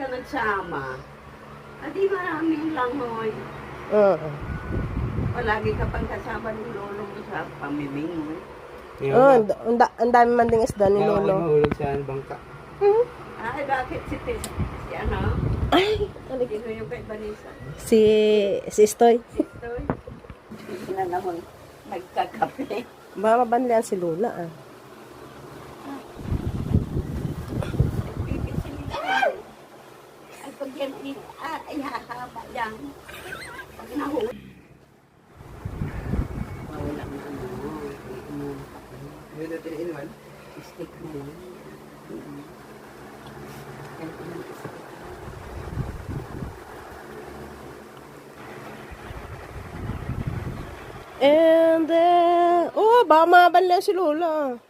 ka nagsama, di maraming langoy. Oo. Palagi ka pang kasama ng lolo mo sa pamiming mo. Ang dami man ding isda ni Lolo. Lolo. Mahulog sa bangka. Ay, bakit si ano? Ay, Sino yung kay Vanessa? si Stoy. Ito, hindi na naman nagkakape. Baka mabanlian si Lola ah. Ay, pag yan, ay hahaba yan. Pag nahuli. Wala na ano. Yun natin inuwan. Stick na lang. And then, baka mabanlian si Lola.